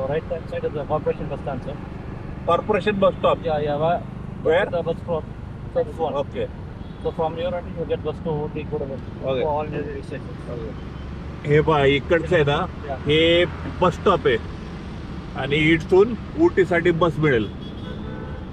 right hand side is the corporation bus stand, sir. Corporation bus stop. Yeah. Where? The bus stop. So this one. Okay. So from here on you get bus to Tiguru. Okay. All near stations. हे बघा इकडचं आहे ना, हे bus stop आहे आणि इथून उटीसाठी बस मिळेल.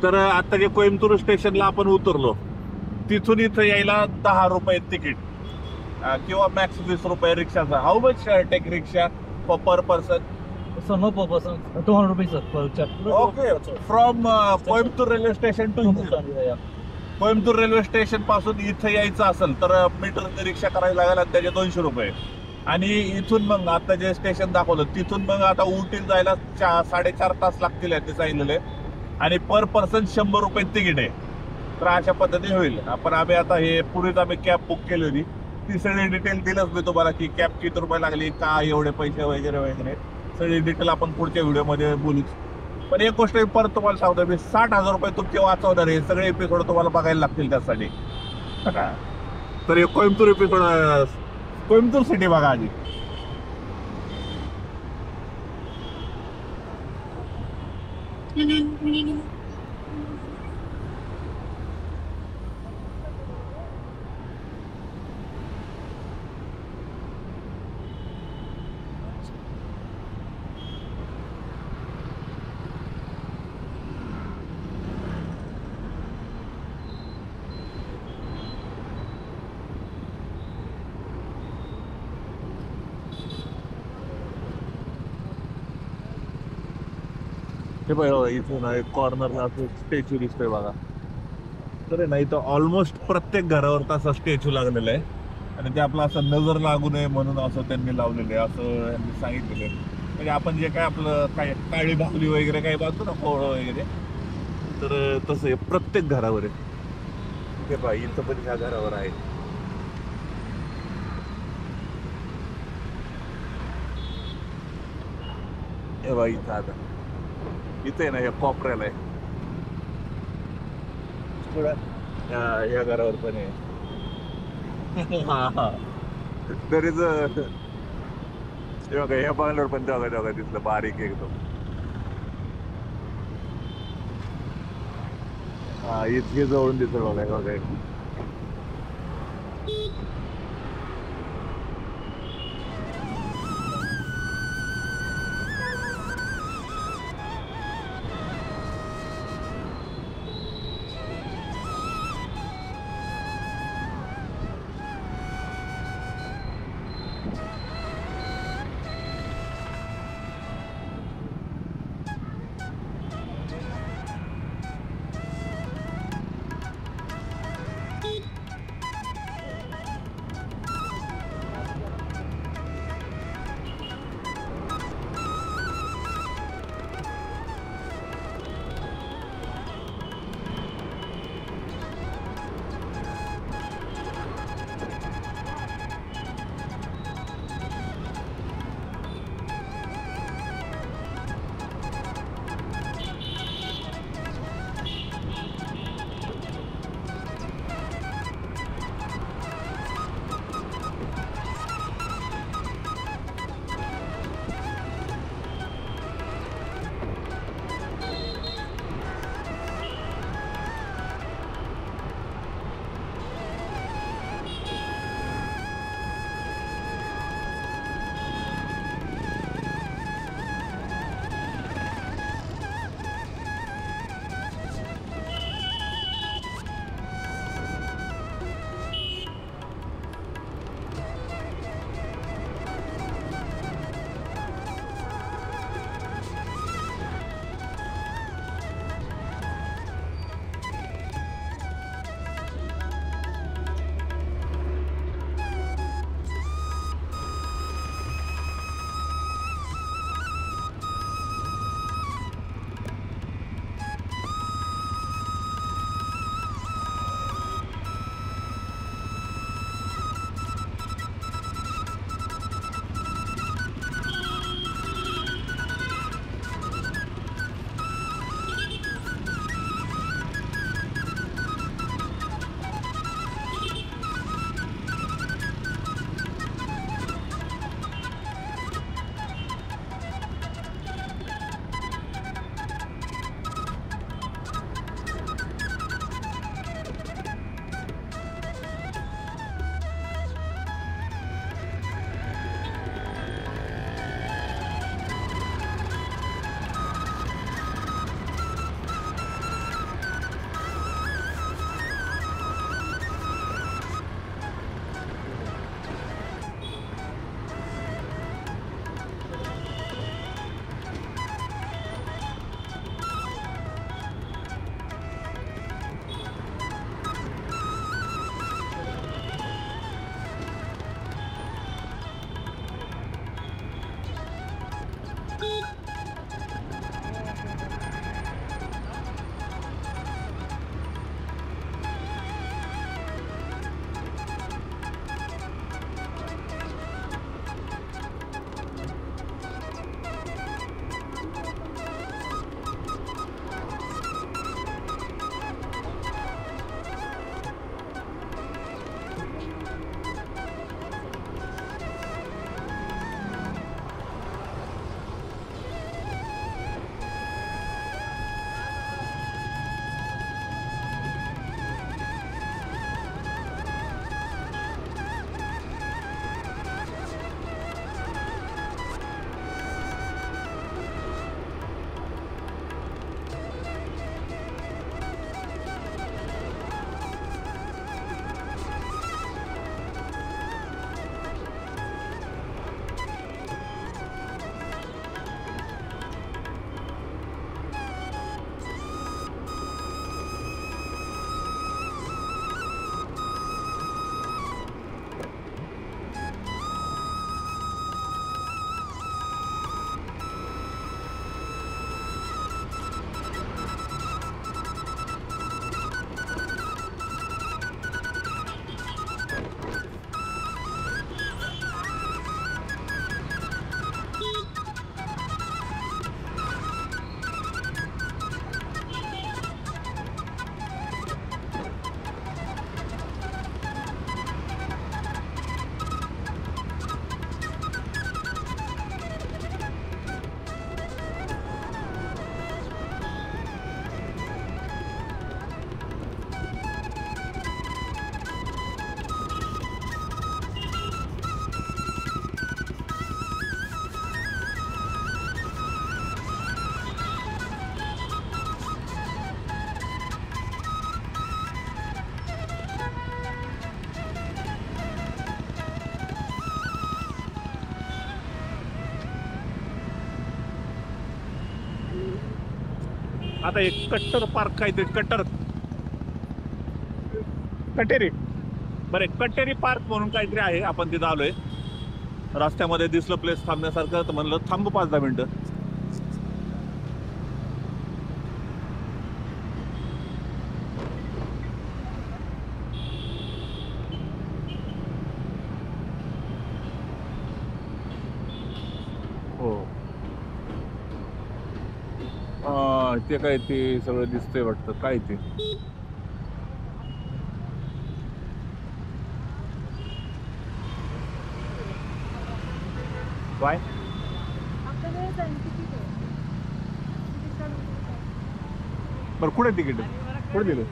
तर आता जे कोइंबतूर स्टेशनला आपण उतरलो तिथून इथं यायला 10 रुपये तिकीट किंवा मॅक्स 20 रुपये रिक्षाचा. How much take rickshaw per person? So no per person. 200 rupees sir, per chat. Okay. From Coimbatore railway station to Coimbatore railway station पासून इथं यायचं असेल तर मीटर रिक्षा करायला लागेल आणि त्याचे 200 रुपये. आणि इथून मग आता जे स्टेशन दाखवलं तिथून मग आता उटीला जायला 4.5 तास लागतील यांनी सांगितलेले आणि पर पर्सन 100 रुपये तिकीट आहे. तर अशा पद्धतीने होईल. आपण आम्ही आता हे पूर्वीच आम्ही कॅब बुक केली होती ती सगळी डिटेल दिलंच मी तुम्हाला की कॅब किती रुपये लागली का एवढे पैसे वगैरे वगैरे सगळी डिटेल आपण पुढच्या व्हिडिओमध्ये बोलूच. पण एक गोष्ट परत तुम्हाला सांगतो मी 60,000 रुपये तुमचे वाचवणार हे सगळे एपिसोड तुम्हाला बघायला लागतील त्यासाठी. तर हे कोइंबतूर एपिसोड कोइंबतूर सिटी बघा आधी. हे बघा इथून एक कॉर्नरला असं स्टॅच्यू दिसतोय बघा. तर आहे ना इथं ऑलमोस्ट प्रत्येक घरावर तसा स्टॅच्यू लागलेला आहे आणि ते आपलं असं नजर लागू नये म्हणून असं त्यांनी लावलेलं आहे असं यांनी सांगितलेलं आहे. म्हणजे आपण जे काय आपलं काय काळी भाकरी वगैरे काही बांधतो ना फळं वगैरे तर तसं आहे प्रत्येक घरावर आहे. हे बघा इथं पण ह्या घरावर आहे. हे बघा इथं आता इथे आहे ना या कोपऱ्याला आहे. या घरावर पण आहे. हा हा तरीच हे बघा ह्या बंगल्यावर पण जागा जागा तिथलं बारीक एकदम. हा इतके जवळून दिसत बघा बघा. आता एक कट्टर पार्क काहीतरी कटेरी बरे कटेरी पार्क म्हणून काहीतरी आहे. आपण तिथं आलोय. रस्त्यामध्ये दिसलं प्लेस थांबण्यासारखं तर म्हणलं थांबू 5-10 मिनिटं. हो ते काय ते सगळं दिसतंय वाटतं. काय ते काय बरं कुठे तिकीट कुठे दिलं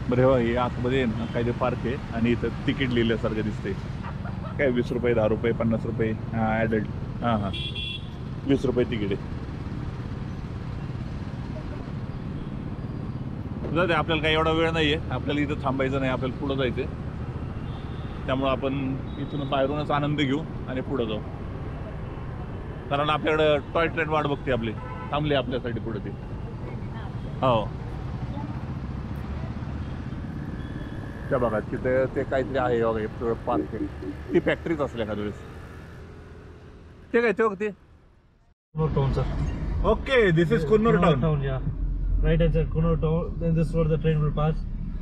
बरं हो हे आतमध्ये ना काहीतरी पार्क आहे आणि इथं तिकीट लिहिल्यासारखं दिसतंय. काय 20 रुपये 10 रुपये 50 रुपये हां ॲडल्ट हां 20 रुपये तिकीट आहे. जाऊ दे आपल्याला काही एवढा वेळ नाही आहे. आपल्याला इथं थांबायचं नाही. आपल्याला पुढं जायचं आहे. त्यामुळं आपण इथून बाहेरूनच आनंद घेऊ आणि पुढं जाऊ. कारण आपल्याकडं टॉय ट्रेन वाट बघते आपली थांबली आपल्यासाठी पुढे ती. हो त्या बघा तिथे ते काहीतरी आहे बघा हे पार्क आहे. ती फॅक्टरीच असल्या एखाद्या वेळेस. ते काय ते बघते. Kunnur town, sir. Okay this is Coonoor town. Yeah. Right at the Kunnur town. Then this road the train will pass.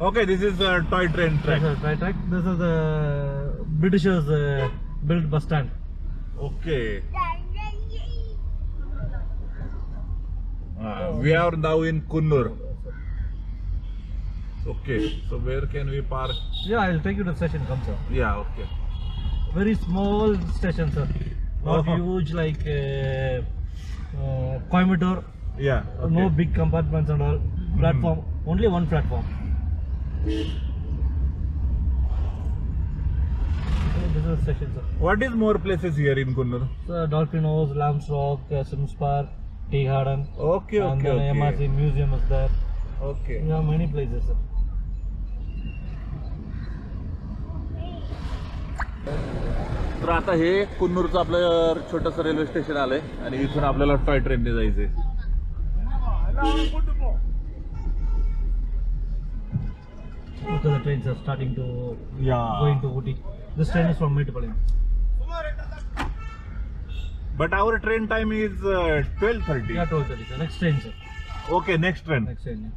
Okay this is toy train track. Yes, sir, right track. This is the Britishers built bus stand. Okay we are now in Coonoor. Okay so where can we park. Yeah, I'll take you to the station. Come, sir. या okay Very small station, sir. Not Uh-huh. huge like Coimbatore. या No big compartments and all. Platform. Only one platform. This is the station, sir. What is more places here in Coonoor. Dolphin Nose, Lamb's Rock, Sims Park, Tea Garden. Okay And okay then MRC Museum is there. Okay Yeah, many places, sir. तर आता हे कुन्नूरचं आपलं छोटंसं railway station आलंय आणि इथून आपल्याला toy ट्रेनने जायचंय. Look at the trains are starting to Yeah. going to Ooty. This train is from Metropolitan. But our train time is 12:30. Yeah, 12:30, sir. Next train, sir. Okay, next train. Next train. Yeah.